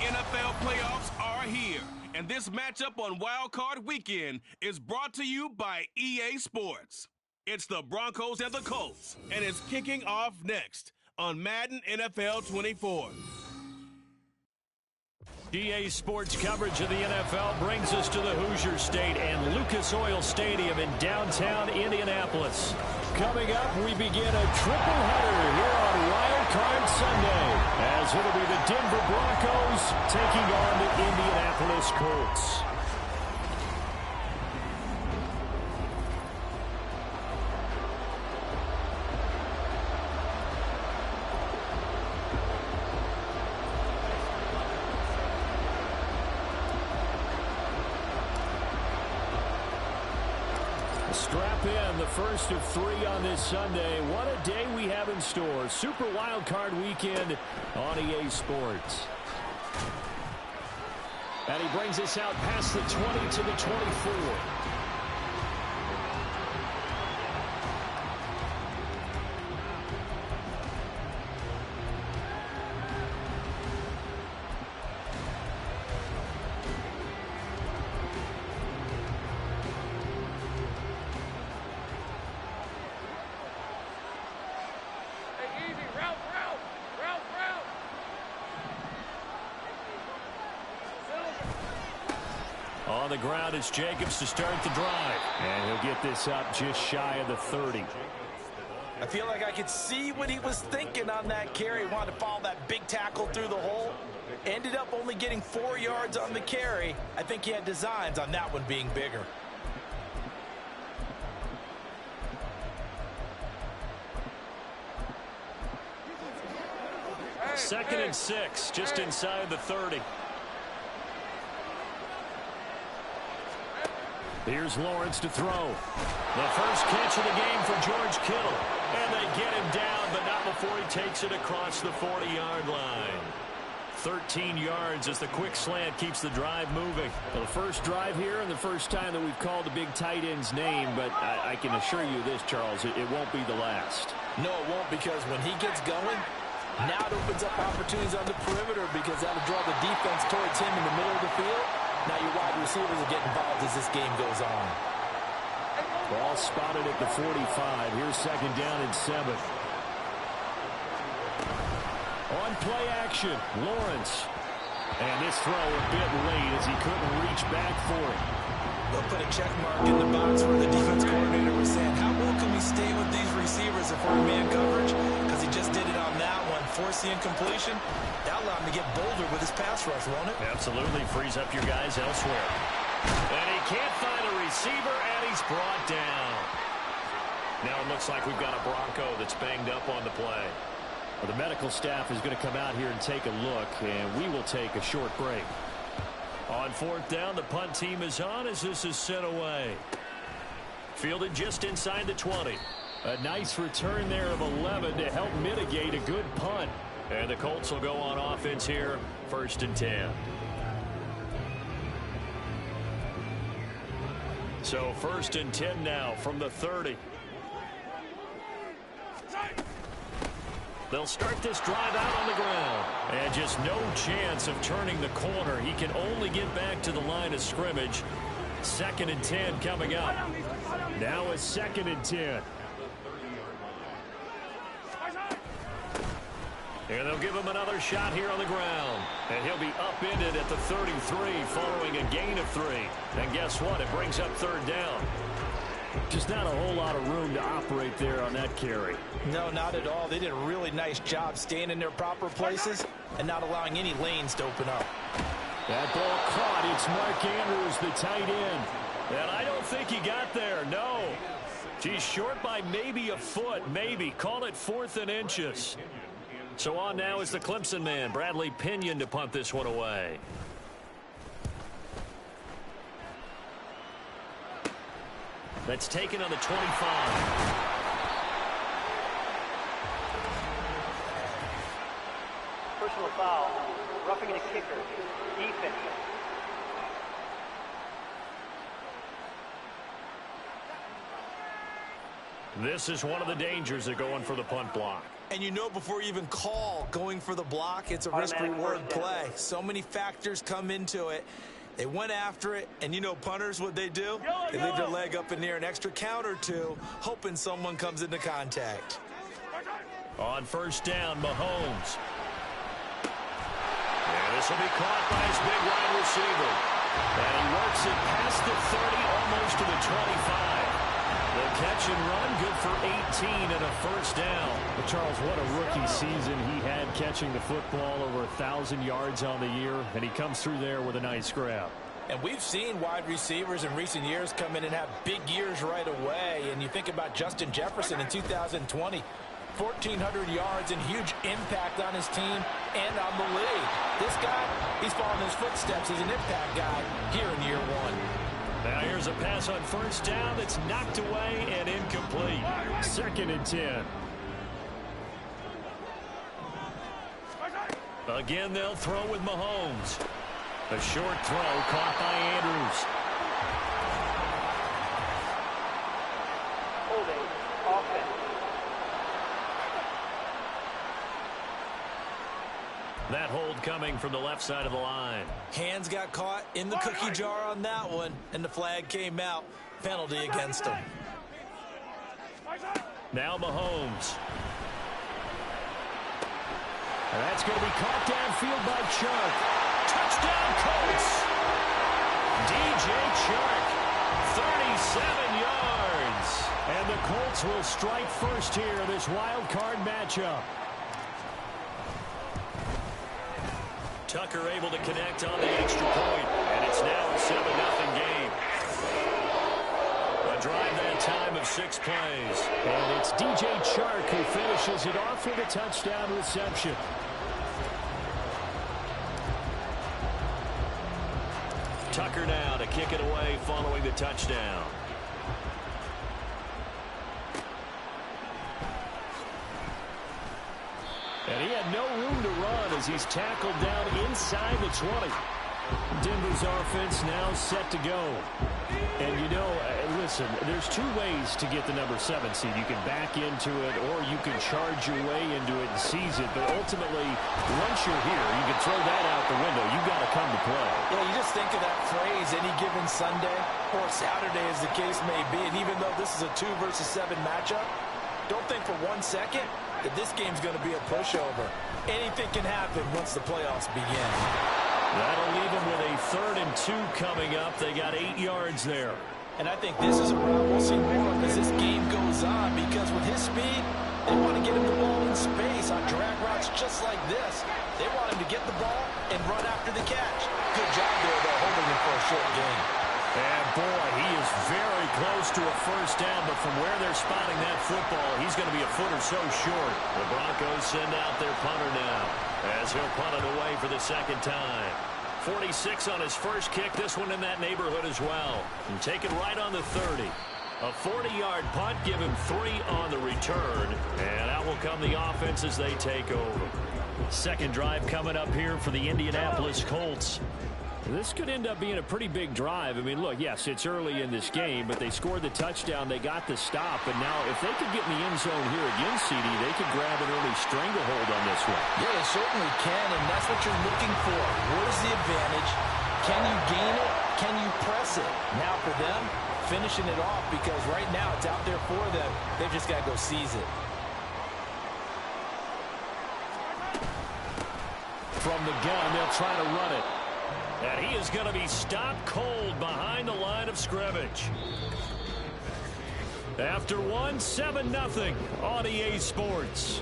NFL playoffs are here, and this matchup on Wild Card Weekend is brought to you by EA Sports. It's the Broncos and the Colts, and it's kicking off next on Madden NFL 24. EA Sports coverage of the NFL brings us to the Hoosier State and Lucas Oil Stadium in downtown Indianapolis. Coming up, we begin a triple header here on Wild Card Sunday, as it'll be the Denver Broncos taking on the Indianapolis Colts. Strap in, the first of three on this Sunday. What a day we have in store. Super Wild Card Weekend on EA Sports. And he brings us out past the 20 to the 24. On the ground is Jacobs to start the drive. And he'll get this up just shy of the 30. I feel like I could see what he was thinking on that carry. He wanted to follow that big tackle through the hole. Ended up only getting 4 yards on the carry. I think he had designs on that one being bigger. Second and 6, just inside the 30. Here's Lawrence to throw. The first catch of the game for George Kittle. And they get him down, but not before he takes it across the 40-yard line. 13 yards as the quick slant keeps the drive moving. Well, the first drive here and the first time that we've called the big tight end's name, but I can assure you this, Charles, it won't be the last. No, it won't, because when he gets going, now it opens up opportunities on the perimeter, because that'll draw the defense towards him in the middle of the field. Now your wide receivers will get involved as this game goes on. Ball spotted at the 45. Here's second down and 7. On play action, Lawrence. And this throw a bit late as he couldn't reach back for it. They'll put a check mark in the box where the defense coordinator was saying, how well can we stay with these receivers if we're in man coverage? Because he just did it on that one, force the incompletion. That'll allow him to get bolder with his pass rush, won't it? Absolutely, frees up your guys elsewhere. And he can't find a receiver, and he's brought down. Now it looks like we've got a Bronco that's banged up on the play. Well, the medical staff is going to come out here and take a look, and we will take a short break. On fourth down, the punt team is on as this is sent away. Fielded just inside the 20. A nice return there of 11 to help mitigate a good punt. And the Colts will go on offense here, 1st and 10. So 1st and 10 now from the 30. They'll start this drive out on the ground. And just no chance of turning the corner. He can only get back to the line of scrimmage. 2nd and 10 coming up. Now a 2nd and 10. And they'll give him another shot here on the ground. And he'll be upended at the 33 following a gain of 3. And guess what? It brings up 3rd down. Just not a whole lot of room to operate there on that carry. No, not at all. They did a really nice job staying in their proper places and not allowing any lanes to open up. That ball caught. It's Mark Andrews, the tight end. And I don't think he got there, no. He's short by maybe a foot, maybe. Call it 4th and inches. So on now is the Clemson man, Bradley Pinion, to punt this one away. That's taken on the 25. Personal foul, roughing the kicker, defense. This is one of the dangers of going for the punt block. And you know before you even call going for the block, it's a risk-reward play. So many factors come into it. They went after it, and you know punters, what they do? They leave their leg up in the air an extra count or two, hoping someone comes into contact. On first down, Mahomes. And this will be caught by his big wide receiver. And he works it past the 30, almost to the 25. The catch and run, good for 18 and a first down. Well, Charles, what a rookie season he had, catching the football over 1,000 yards on the year, and he comes through there with a nice grab. And we've seen wide receivers in recent years come in and have big years right away. And you think about Justin Jefferson in 2020. 1,400 yards and huge impact on his team and on the league. This guy, he's following his footsteps. He's an impact guy here in year one. Now here's a pass on first down that's knocked away and incomplete. 2nd and 10. Again, they'll throw with Mahomes. A short throw caught by Andrews. Holding offense. That hold coming from the left side of the line. Hands got caught in the cookie jar on that one, and the flag came out. Penalty against him. Now Mahomes. And that's going to be caught downfield by Chark. Touchdown Colts. DJ Chark, 37 yards. And the Colts will strike first here, this wild card matchup. Tucker able to connect on the extra point, and it's now a 7-0 game. A drive that time of 6 plays. And it's DJ Chark who finishes it off with a touchdown reception. Tucker now to kick it away following the touchdown. And he had no room to run as he's tackled down inside the 20. Denver's offense now set to go. And you know, listen, there's 2 ways to get the number 7 seed. You can back into it, or you can charge your way into it and seize it. But ultimately, once you're here, you can throw that out the window. You've got to come to play. Yeah, you just think of that phrase, any given Sunday or Saturday as the case may be. And even though this is a 2 versus 7 matchup, don't think for 1 second that this game's going to be a pushover. Anything can happen once the playoffs begin. That'll leave them with a 3rd and 2 coming up. They got 8 yards there. And I think this is a route we'll see more of as this game goes on, because with his speed, they want to get him the ball in space on drag routes just like this. They want him to get the ball and run after the catch. Good job there, though, holding him for a short game. And boy, he is very close to a first down, but from where they're spotting that football, he's going to be a foot or so short. The Broncos send out their punter now as he'll punt it away for the 2nd time. 46 on his first kick, this one in that neighborhood as well. And take it right on the 30. A 40-yard punt, give him 3 on the return. And out will come the offense as they take over. 2nd drive coming up here for the Indianapolis Colts. This could end up being a pretty big drive. I mean, look, yes, it's early in this game, but they scored the touchdown. They got the stop. And now if they could get in the end zone here again, CD, they could grab an early stranglehold on this one. Yeah, they certainly can, and that's what you're looking for. Where's the advantage? Can you gain it? Can you press it? Now for them, finishing it off, because right now it's out there for them. They've just got to go seize it. From the gun, they'll try to run it. And he is going to be stopped cold behind the line of scrimmage. After 1, 7-0 on EA Sports.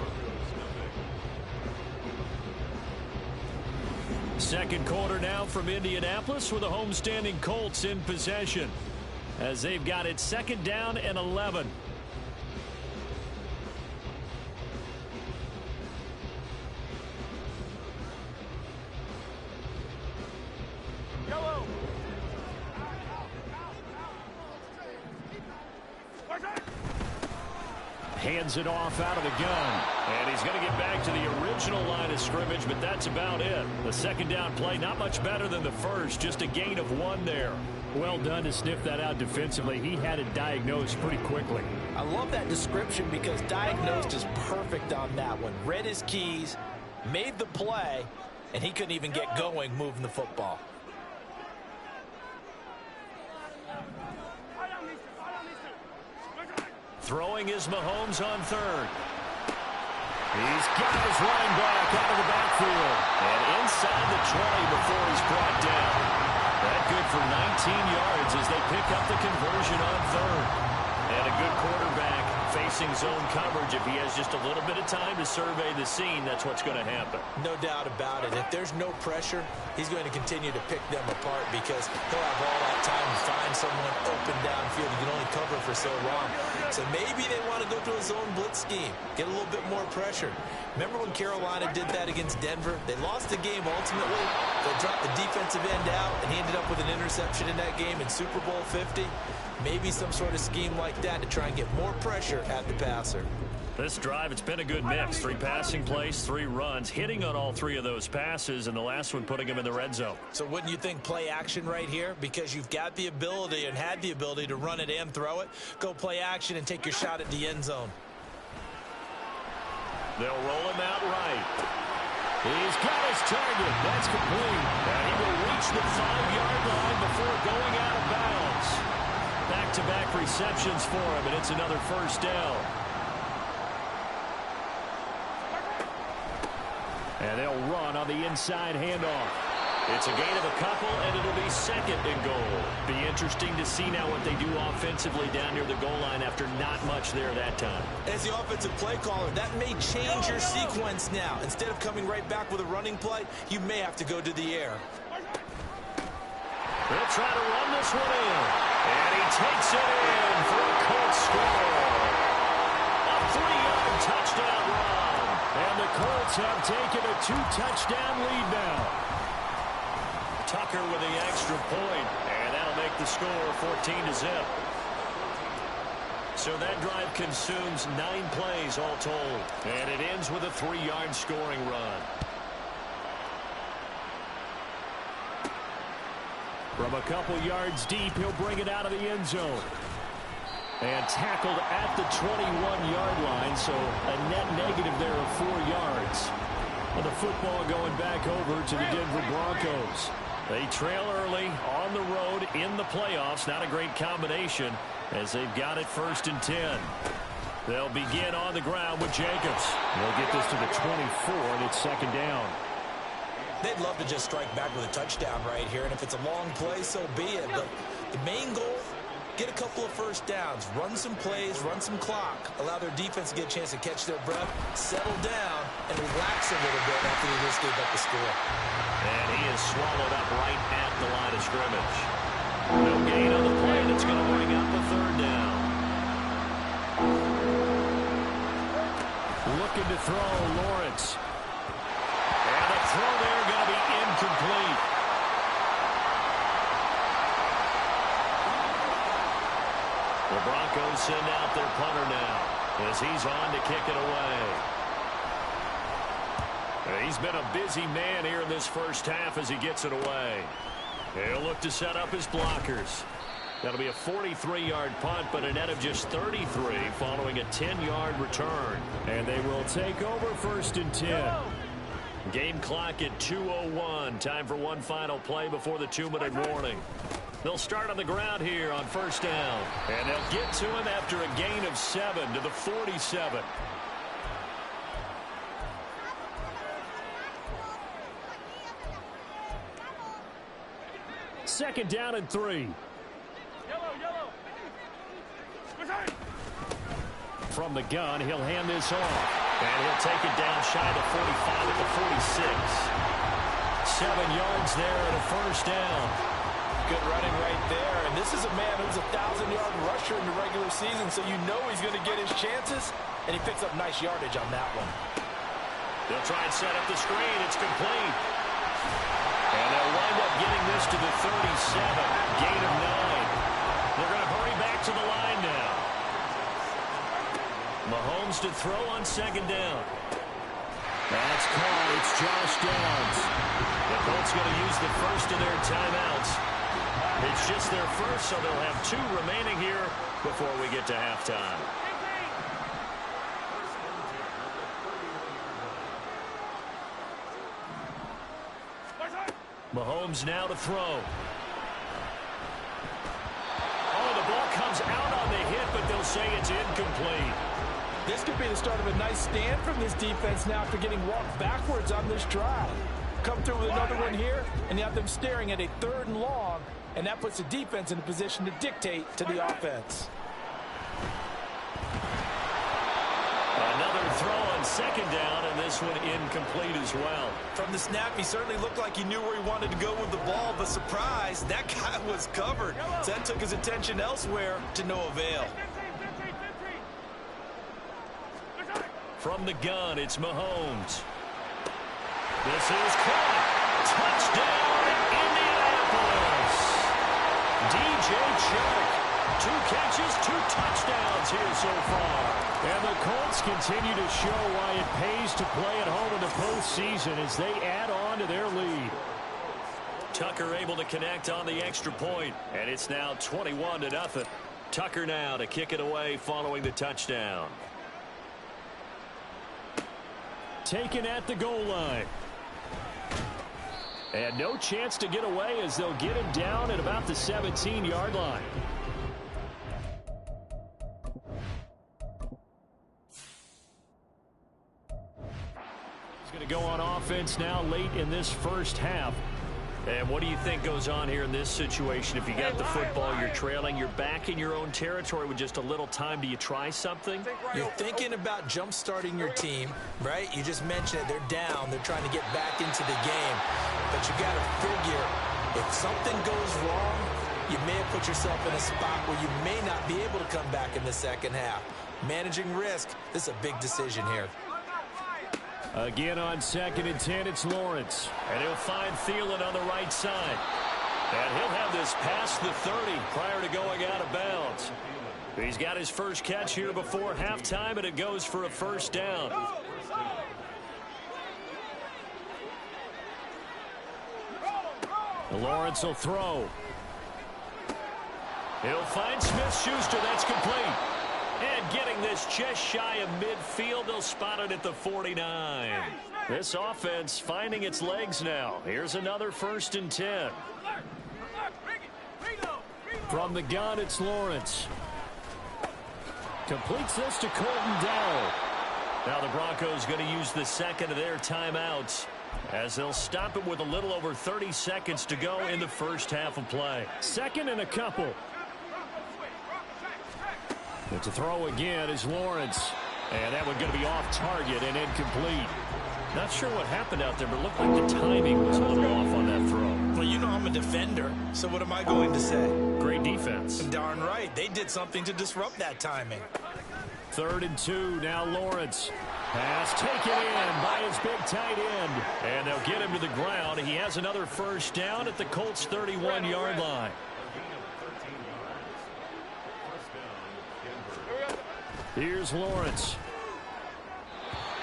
2nd quarter now from Indianapolis with the homestanding Colts in possession as they've got it 2nd down and 11. Hands it off out of the gun. And he's going to get back to the original line of scrimmage, but that's about it. The second down play, not much better than the first, just a gain of 1 there. Well done to sniff that out defensively. He had it diagnosed pretty quickly. I love that description because diagnosed is perfect on that one. Read his keys, made the play, and he couldn't even get going moving the football. Throwing is Mahomes on third. He's got his running back out of the backfield. And inside the 20 before he's brought down. That good for 19 yards as they pick up the conversion on third. And a good quarterback facing zone coverage. If he has just a little bit of time to survey the scene, that's what's going to happen. No doubt about it. If there's no pressure, he's going to continue to pick them apart because he'll have all that time to find someone open downfield. He can only cover for so long. So maybe they want to go to a zone blitz scheme, get a little bit more pressure. Remember when Carolina did that against Denver? They lost the game ultimately. They dropped the defensive end out, and he ended up with an interception in that game in Super Bowl 50. Maybe some sort of scheme like that to try and get more pressure at the passer. This drive, it's been a good mix. 3 passing plays, 3 runs, hitting on all 3 of those passes, and the last one putting him in the red zone. So wouldn't you think play action right here? Because you've got the ability and had the ability to run it and throw it. Go play action and take your shot at the end zone. They'll roll him out right. He's got his target. That's complete. And he will reach the 5-yard line before going out of bounds. Back-to-back receptions for him, and it's another first down. And they'll run on the inside handoff. It's a gain of a couple, and it'll be second and goal. Be interesting to see now what they do offensively down near the goal line after not much there that time. As the offensive play caller, that may change your sequence now. Instead of coming right back with a running play, you may have to go to the air. They'll try to run this one in. And he takes it in for a Colts score. A 3-yard touchdown run. And the Colts have taken a 2-touchdown lead now. Tucker with the extra point, and that'll make the score 14-0. So that drive consumes 9 plays all told, and it ends with a 3-yard scoring run. From a couple yards deep, he'll bring it out of the end zone. And tackled at the 21-yard line, so a net negative there of 4 yards. And the football going back over to the Denver Broncos. They trail early on the road in the playoffs. Not a great combination as they've got it 1st and 10. They'll begin on the ground with Jacobs. They'll get this to the 24, and it's 2nd down. They'd love to just strike back with a touchdown right here, and if it's a long play, so be it. But the main goal, get a couple of first downs, run some plays, run some clock, allow their defense to get a chance to catch their breath, settle down, and relax a little bit after they just gave up the score. And he is swallowed up right at the line of scrimmage. No gain on the play, and it's going to bring up the 3rd down. Looking to throw, Lawrence. And the throw there going to be incomplete. The Broncos send out their punter now as he's on to kick it away. He's been a busy man here in this first half as he gets it away. He'll look to set up his blockers. That'll be a 43-yard punt, but a net of just 33 following a 10-yard return. And they will take over 1st and 10. Game clock at 2:01. Time for one final play before the 2-minute warning. They'll start on the ground here on 1st down. And they'll get to him after a gain of 7 to the 47. Second down and 3. From the gun, he'll hand this off. And he'll take it down shy of 45 at the 46. 7 yards there and a 1st down. Good running right there. And this is a man who's a 1,000-yard rusher in the regular season, so you know he's going to get his chances. And he picks up nice yardage on that one. They'll try and set up the screen. It's complete. And they'll wind up getting this to the 37. Gain of 9. They're going to hurry back to the line now. Mahomes to throw on second down. That's caught. It's Josh Downs. The Colts going to use the first of their timeouts. It's just their first, so they'll have 2 remaining here before we get to halftime. Mahomes now to throw. Oh, the ball comes out on the hit, but they'll say it's incomplete. This could be the start of a nice stand from this defense now after getting walked backwards on this drive. Come through with another one here, and you have them staring at a 3rd and long, and that puts the defense in a position to dictate to the offense. Another throw on second down, and this one incomplete as well. From the snap, he certainly looked like he knew where he wanted to go with the ball, but surprise, that guy was covered. So that took his attention elsewhere to no avail. From the gun, it's Mahomes. This is caught. Touchdown, Indianapolis. DJ Chark. 2 catches, 2 touchdowns here so far. And the Colts continue to show why it pays to play at home in the postseason as they add on to their lead. Tucker able to connect on the extra point, and it's now 21-0. Tucker now to kick it away following the touchdown. Taken at the goal line. And no chance to get away as they'll get him down at about the 17-yard line. He's going to go on offense now late in this first half. And what do you think goes on here in this situation? If you got the football, you're trailing, you're back in your own territory with just a little time. Do you try something? You're thinking about jump-starting your team, right? You just mentioned it. They're down. They're trying to get back into the game. But you got to figure, if something goes wrong, you may have put yourself in a spot where you may not be able to come back in the second half. Managing risk, this is a big decision here. Again on 2nd and 10, it's Lawrence. And he'll find Thielen on the right side. And he'll have this past the 30 prior to going out of bounds. He's got his first catch here before halftime, and it goes for a first down. Lawrence will throw. He'll find Smith-Schuster. That's complete. And getting this just shy of midfield, they'll spot it at the 49. This offense finding its legs now. Here's another 1st and 10. From the gun, it's Lawrence. Completes this to Colton Dowell. Now the Broncos going to use the second of their timeouts as they'll stop it with a little over 30 seconds to go in the first half of play. 2nd and a couple. But to throw again is Lawrence. And that one going to be off target and incomplete. Not sure what happened out there, but it looked like the timing was a little off on that throw. Well, you know I'm a defender, so what am I going to say? Great defense. Darn right. They did something to disrupt that timing. 3rd and 2, now Lawrence. Pass taken in by his big tight end. And they'll get him to the ground. He has another first down at the Colts' 31-yard line. Here's Lawrence.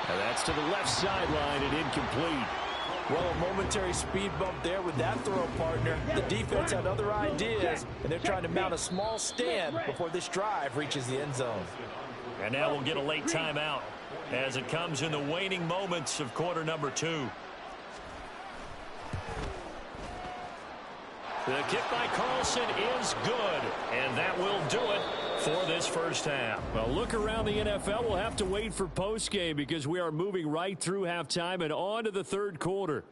And that's to the left sideline and incomplete. Well, a momentary speed bump there with that throw, partner. The defense had other ideas, and they're trying to mount a small stand before this drive reaches the end zone. And now we'll get a late timeout as it comes in the waning moments of quarter number 2. The kick by Carlson is good, and that will do it for this first half. Well, look around the NFL. We'll have to wait for postgame because we are moving right through halftime and on to the 3rd quarter.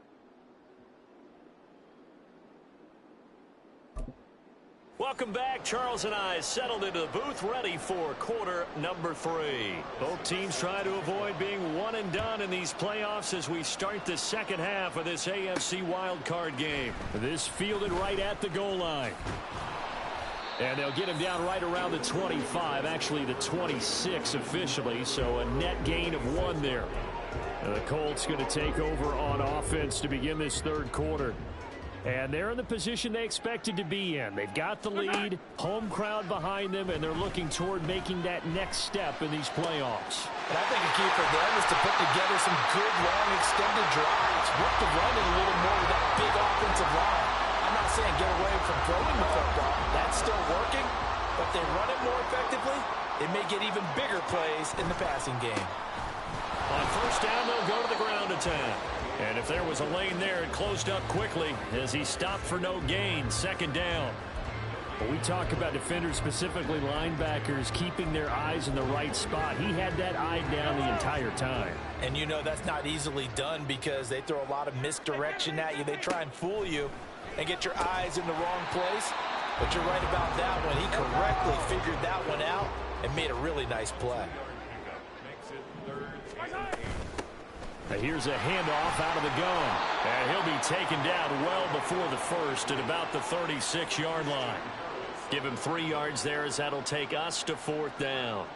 Welcome back. Charles and I settled into the booth ready for quarter number 3. Both teams try to avoid being one and done in these playoffs as we start the second half of this AFC wildcard game. This fielded right at the goal line. And they'll get him down right around the 25, actually the 26 officially, so a net gain of 1 there. And the Colts going to take over on offense to begin this 3rd quarter. And they're in the position they expected to be in. They've got the lead, home crowd behind them, and they're looking toward making that next step in these playoffs. And I think a key for them is to put together some good, long, extended drives. Work the run in a little more with that big offensive line. I'm not saying get away from throwing the football. That's still working. But if they run it more effectively, they may get even bigger plays in the passing game. On first down, they'll go to the ground attack. And if there was a lane there, it closed up quickly as he stopped for no gain. Second down. But we talk about defenders, specifically linebackers, keeping their eyes in the right spot. He had that eye down the entire time. And you know that's not easily done because they throw a lot of misdirection at you. They try and fool you and get your eyes in the wrong place. But you're right about that one. He correctly figured that one out and made a really nice play. Here's a handoff out of the gun. And he'll be taken down well before the first at about the 36-yard line. Give him 3 yards there as that'll take us to fourth down.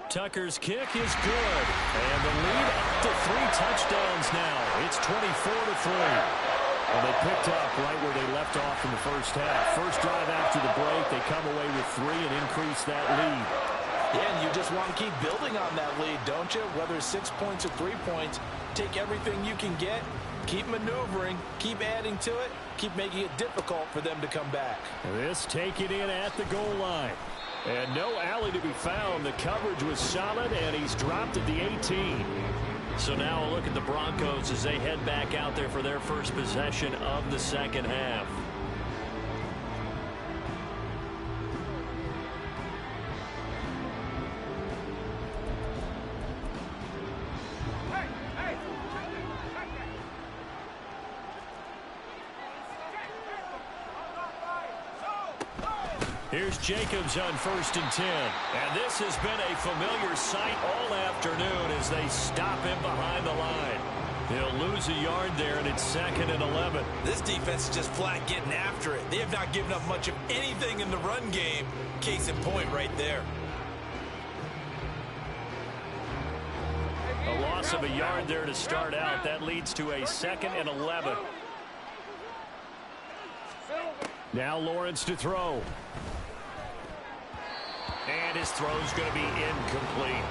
Tucker's kick is good. And the lead up to 3 touchdowns now. It's 24-3. And they picked up right where they left off in the first half. First drive after the break, they come away with 3 and increase that lead. Yeah, and you just want to keep building on that lead, don't you? Whether it's 6 points or 3 points, take everything you can get, keep maneuvering, keep adding to it, keep making it difficult for them to come back. This taken in at the goal line. And no alley to be found. The coverage was solid, and he's dropped at the 18. So now a look at the Broncos as they head back out there for their first possession of the second half. Here's Jacobs on 1st and 10. And this has been a familiar sight all afternoon as they stop him behind the line. He'll lose a yard there, and it's 2nd and 11. This defense is just flat getting after it. They have not given up much of anything in the run game. Case in point right there. A loss of a yard there to start out. That leads to a 2nd and 11. Now Lawrence to throw. And his throw's going to be incomplete.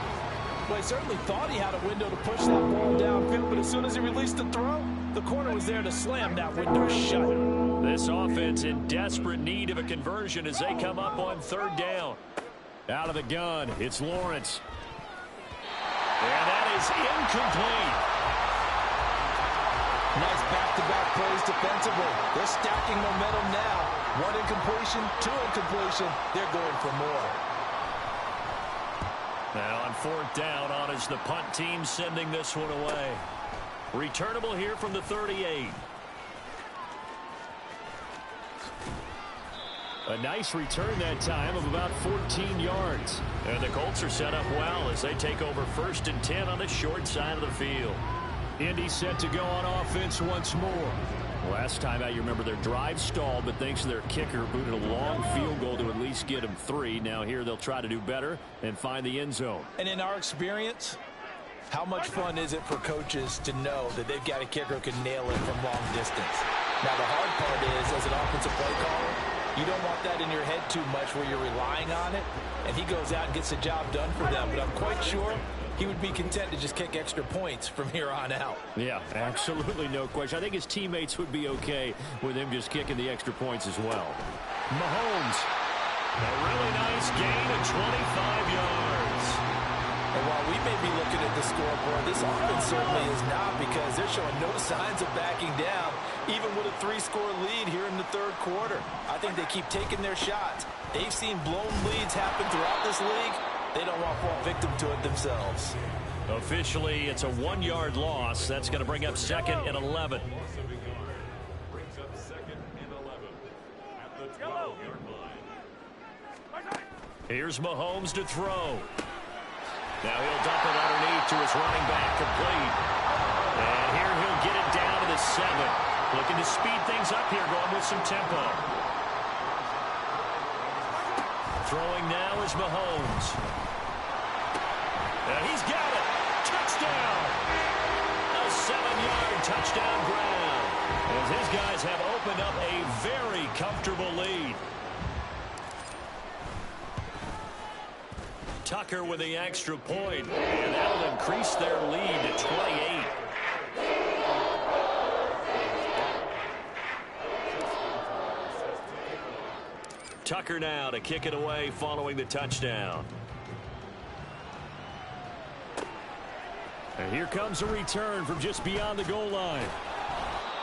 Well, he certainly thought he had a window to push that ball downfield, but as soon as he released the throw, the corner was there to slam that window shut. This offense in desperate need of a conversion as they come up on 3rd down. Out of the gun, it's Lawrence. And that is incomplete. Nice back-to-back plays defensively. They're stacking momentum now. 1 incompletion, 2 incompletion. They're going for more. Now on 4th down, on is the punt team sending this one away. Returnable here from the 38. A nice return that time of about 14 yards. And the Colts are set up well as they take over 1st and 10 on the short side of the field. Indy set to go on offense once more. Last time out, you remember their drive stalled, but thanks to their kicker, booted a long field goal to at least get them 3. Now here they'll try to do better and find the end zone. And in our experience, how much fun is it for coaches to know that they've got a kicker who can nail it from long distance? Now the hard part is, as an offensive play caller, you don't want that in your head too much where you're relying on it, and he goes out and gets the job done for them. But I'm quite sure he would be content to just kick extra points from here on out. Yeah, absolutely no question. I think his teammates would be okay with him just kicking the extra points as well. Mahomes, a really nice gain of 25 yards. And while we may be looking at the scoreboard, this offense certainly is not, because they're showing no signs of backing down, even with a 3-score lead here in the 3rd quarter. I think they keep taking their shots. They've seen blown leads happen throughout this league. They don't want to fall victim to it themselves. Officially, it's a 1-yard loss. That's going to bring up 2nd and 11. Here's Mahomes to throw. Now he'll dump it underneath to his running back, complete. And here he'll get it down to the 7. Looking to speed things up here, going with some tempo. Throwing now is Mahomes. And he's got it. Touchdown. A 7-yard touchdown grab. As his guys have opened up a very comfortable lead. Tucker with the extra point, and that'll increase their lead to 28. Tucker now to kick it away following the touchdown. And here comes a return from just beyond the goal line.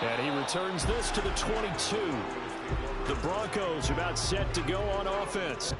And he returns this to the 22. The Broncos about set to go on offense.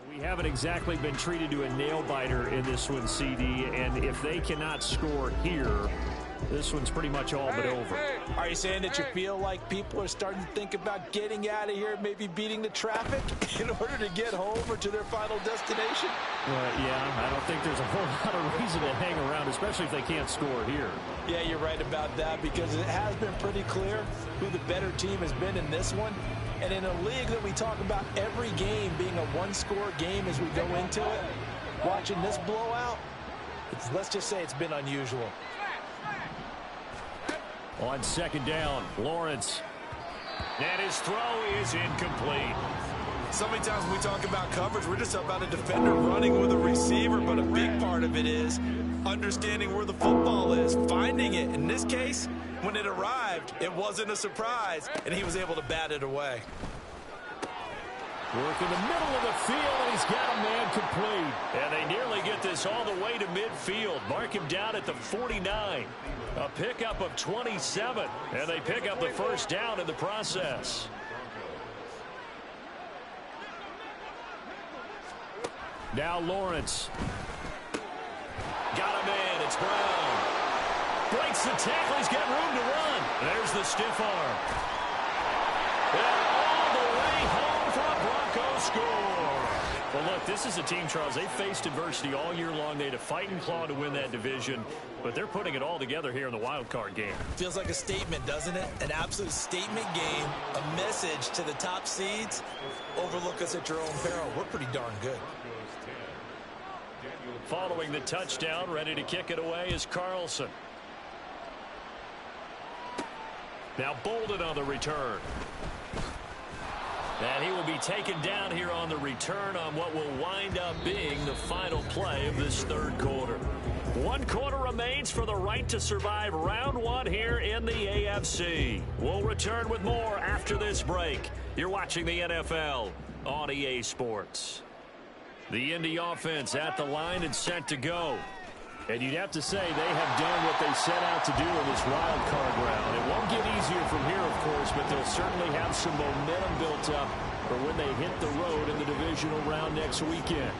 We haven't exactly been treated to a nail-biter in this one, CD, and if they cannot score here, this one's pretty much all but over. Are you saying that you feel like people are starting to think about getting out of here, maybe beating the traffic in order to get home or to their final destination? Yeah, I don't think there's a whole lot of reason to hang around, especially if they can't score here. Yeah, you're right about that, because it has been pretty clear who the better team has been in this one. And in a league that we talk about every game being a one-score game as we go into it, watching this blowout, let's just say it's been unusual. On second down, Lawrence. And his throw is incomplete. So many times when we talk about coverage, we're just about a defender running with a receiver, but a big part of it is understanding where the football is, finding it. In this case, when it arrived, it wasn't a surprise, and he was able to bat it away. Work in the middle of the field, and he's got a man complete. And they nearly get this all the way to midfield. Mark him down at the 49. A pickup of 27, and they pick up the first down in the process. Now Lawrence. Got him in. It's Brown. Breaks the tackle. He's got room to run. There's the stiff arm. And all the way home for a Broncos score. Well, look, this is a team, Charles. They faced adversity all year long. They had to fight and claw to win that division, but they're putting it all together here in the wild card game. Feels like a statement, doesn't it? An absolute statement game, a message to the top seeds. Overlook us at your own peril. We're pretty darn good. Following the touchdown, ready to kick it away is Carlson. Now Bolden on the return. And he will be taken down here on the return on what will wind up being the final play of this third quarter. 1 quarter remains for the right to survive round one here in the AFC. We'll return with more after this break. You're watching the NFL on EA Sports. The Indy offense at the line and set to go. And you'd have to say they have done what they set out to do in this wild card round. It won't get easier from here, of course, but they'll certainly have some momentum built up for when they hit the road in the divisional round next weekend.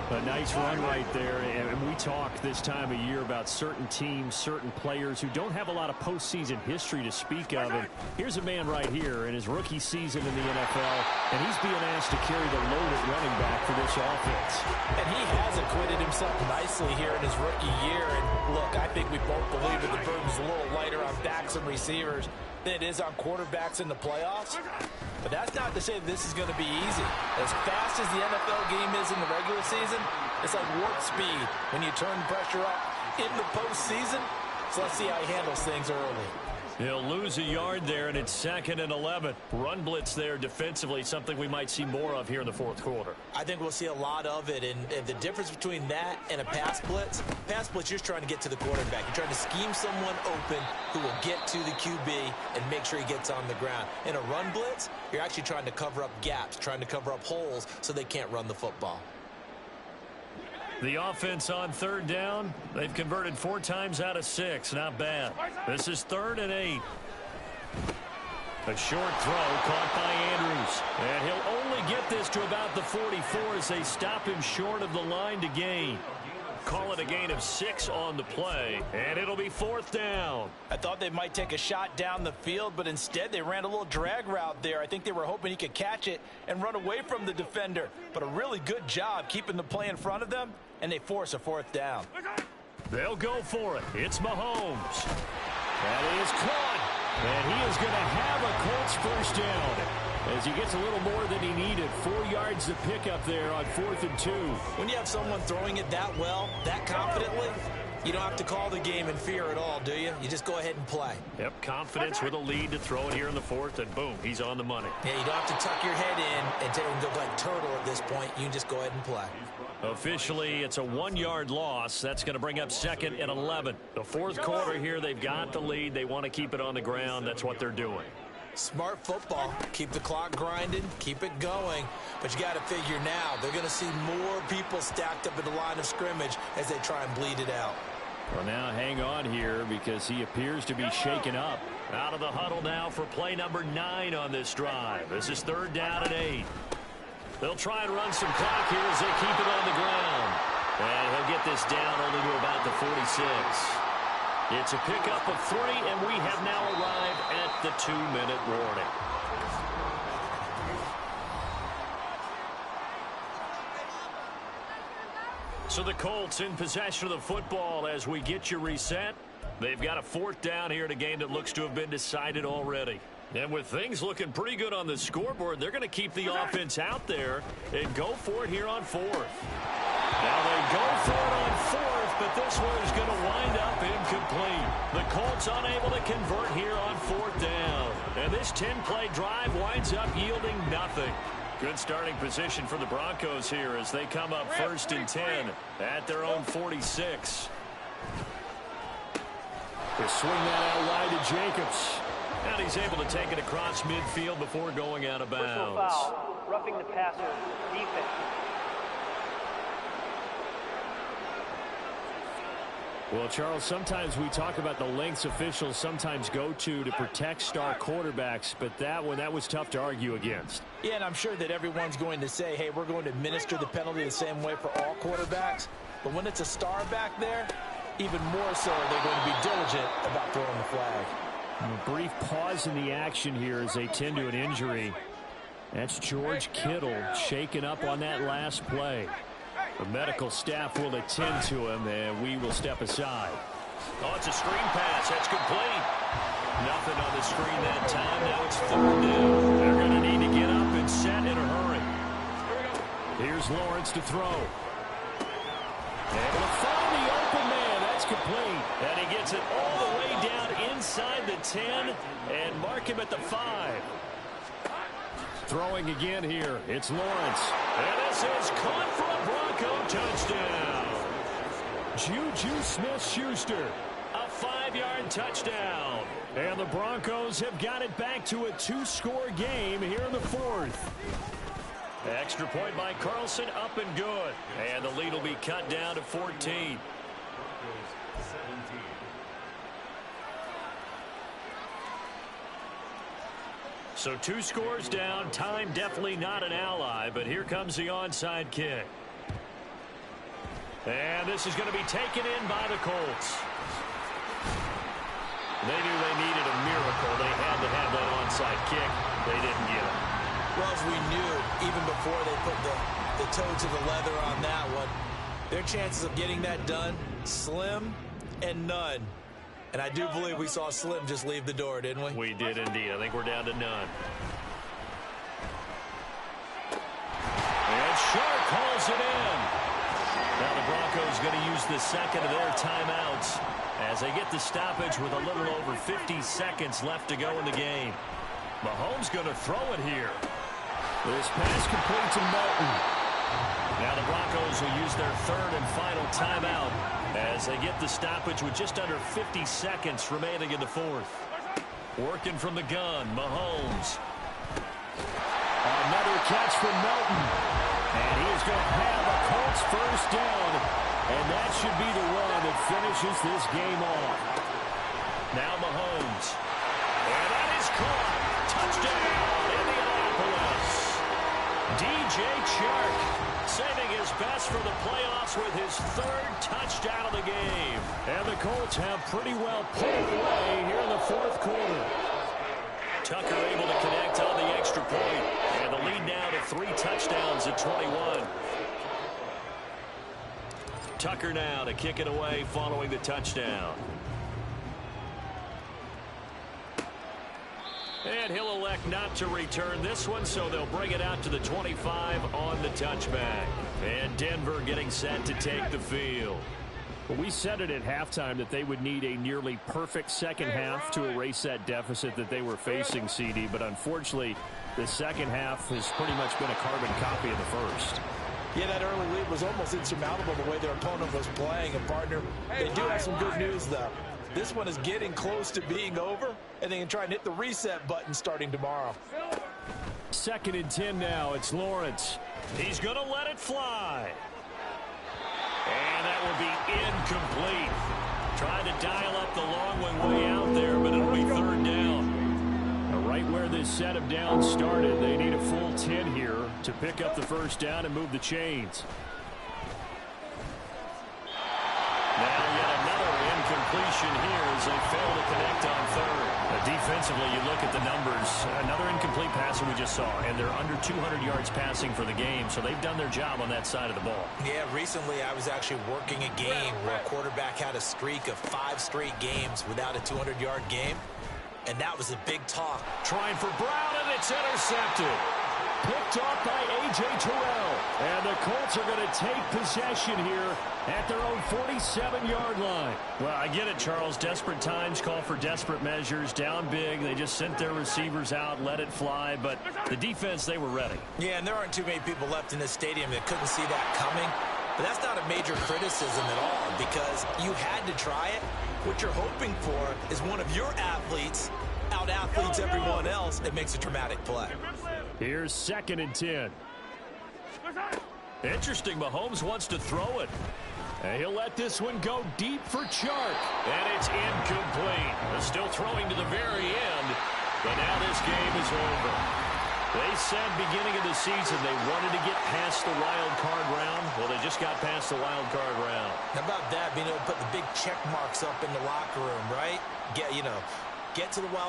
A nice run right there, and we talk this time of year about certain teams, certain players who don't have a lot of postseason history to speak of. And here's a man right here in his rookie season in the NFL, and he's being asked to carry the load at running back for this offense. And he has acquitted himself nicely here in his rookie year. And look, I think we both believe that the burden's a little lighter on backs and receivers than it is on quarterbacks in the playoffs. But that's not to say that this is going to be easy. As fast as the NFL game is in the regular season, it's like warp speed when you turn pressure up in the postseason. So let's see how he handles things early. He'll lose a yard there, and it's 2nd and 11. Run blitz there defensively, something we might see more of here in the fourth quarter. I think we'll see a lot of it, and the difference between that and a pass blitz, you're just trying to get to the quarterback. You're trying to scheme someone open who will get to the QB and make sure he gets on the ground. In a run blitz, you're actually trying to cover up gaps, trying to cover up holes so they can't run the football. The offense on 3rd down. They've converted 4 times out of 6. Not bad. This is 3rd and 8. A short throw caught by Andrews. And he'll only get this to about the 44 as they stop him short of the line to gain. Call it a gain of 6 on the play, and it'll be 4th down. I thought they might take a shot down the field, but instead they ran a little drag route there. I think they were hoping he could catch it and run away from the defender. But a really good job keeping the play in front of them, and they force a 4th down. They'll go for it. It's Mahomes. That is caught, and he is going to have a Colts 1st down as he gets a little more than he needed. 4 yards to pick up there on 4th and 2. When you have someone throwing it that well, that confidently, you don't have to call the game in fear at all, do you? You just go ahead and play. Yep, confidence with a lead to throw it here in the 4th, and boom, he's on the money. Yeah, you don't have to tuck your head in and take and go like turtle at this point. You can just go ahead and play. Officially, it's a 1-yard loss. That's going to bring up 2nd and 11. The 4th quarter here, they've got the lead. They want to keep it on the ground. That's what they're doing. Smart football. Keep the clock grinding. Keep it going. But you got to figure now, they're going to see more people stacked up at the line of scrimmage as they try and bleed it out. Well, now hang on here because he appears to be shaken up. Out of the huddle now for play number 9 on this drive. This is 3rd down and 8. They'll try and run some clock here as they keep it on the ground. And he'll get this down only to about the 46. It's a pickup of 3, and we have now arrived at the 2-minute warning. So the Colts in possession of the football as we get you reset. They've got a 4th down here in a game that looks to have been decided already. And with things looking pretty good on the scoreboard, they're going to keep the offense out there and go for it here on 4th. Now they go for it on 4th, but this one is going to wind up incomplete. The Colts unable to convert here on 4th down. And this 10-play drive winds up yielding nothing. Good starting position for the Broncos here as they come up 1st and 10 at their own 46. They swing that out wide to Jacobs. And he's able to take it across midfield before going out of bounds. Personal foul, roughing the passer, defense. Well, Charles, sometimes we talk about the lengths officials sometimes go to protect star quarterbacks, but that was tough to argue against. Yeah, and I'm sure that everyone's going to say, hey, we're going to administer the penalty the same way for all quarterbacks. But when it's a star back there, even more so they're going to be diligent about throwing the flag. A brief pause in the action here as they tend to an injury. That's George Kittle shaken up on that last play. The medical staff will attend to him, and we will step aside. Oh, it's a screen pass. That's complete. Nothing on the screen that time. Now it's 3rd down. They're going to need to get up and set in a hurry. Here's Lawrence to throw. Able to find the open man. That's complete. And he gets it all the way down inside the 10 and mark him at the 5. Throwing again here. It's Lawrence. And this is caught for a Bronco touchdown. Juju Smith-Schuster. A 5-yard touchdown. And the Broncos have got it back to a 2-score game here in the 4th. Extra point by Carlson, up and good. And the lead will be cut down to 14. So 2 scores down. Time definitely not an ally, but here comes the onside kick. And this is going to be taken in by the Colts. They knew they needed a miracle. They had to have that onside kick. They didn't get it. Well, as we knew, even before they put the toe to the leather on that one, their chances of getting that done, slim and none. And I do believe we saw Slim just leave the door, didn't we? We did indeed. I think we're down to none. And Sharp hauls it in. Now the Broncos going to use the second of their timeouts as they get the stoppage with a little over 50 seconds left to go in the game. Mahomes going to throw it here. This pass complete to Melton. Now the Broncos will use their third and final timeout as they get the stoppage with just under 50 seconds remaining in the fourth. Working from the gun, Mahomes. Another catch from Melton. And he is going to have a Colts first down. And that should be the run that finishes this game off. Now Mahomes. And that is caught. Touchdown, Indianapolis. DJ Chark saving his best for the playoffs with his third touchdown of the game. And the Colts have pretty well put it away here in the fourth quarter. Tucker able to connect on the extra point. And the lead now to 3 touchdowns at 21. Tucker now to kick it away following the touchdown. And he'll elect not to return this one, so they'll bring it out to the 25 on the touchback. And Denver getting set to take the field. Well, we said it at halftime that they would need a nearly perfect second half to erase that deficit that they were facing, CD. But unfortunately, the second half has pretty much been a carbon copy of the first. Yeah, that early lead was almost insurmountable the way their opponent was playing. And, partner, they do have some good news, though. This one is getting close to being over, and they can try and hit the reset button starting tomorrow. 2nd and 10 now. It's Lawrence. He's going to let it fly. And that will be incomplete. Trying to dial up the long one way out there, but it'll be third down. Now, right where this set of downs started, they need a full 10 here to pick up the first down and move the chains. Now yet another incompletion here as they fail to connect on third. Defensively, you look at the numbers. Another incomplete passer we just saw, and they're under 200 yards passing for the game, so they've done their job on that side of the ball. Yeah, recently I was actually working a game where a quarterback had a streak of 5 straight games without a 200-yard game, and that was a big talk. Trying for Brown, and it's intercepted. Picked off by A.J. Terrell. And the Colts are going to take possession here at their own 47-yard line. Well, I get it, Charles. Desperate times call for desperate measures. Down big. They just sent their receivers out, let it fly. But the defense, they were ready. Yeah, and there aren't too many people left in this stadium that couldn't see that coming. But that's not a major criticism at all because you had to try it. What you're hoping for is one of your athletes out-athletes everyone else and makes a dramatic play. Here's 2nd and 10. Interesting. Mahomes wants to throw it. And he'll let this one go deep for Chark. And it's incomplete. They're still throwing to the very end. But now this game is over. They said beginning of the season they wanted to get past the wild card round. Well, they just got past the wild card round. How about that? Being able to put the big check marks up in the locker room, right? Get to the wild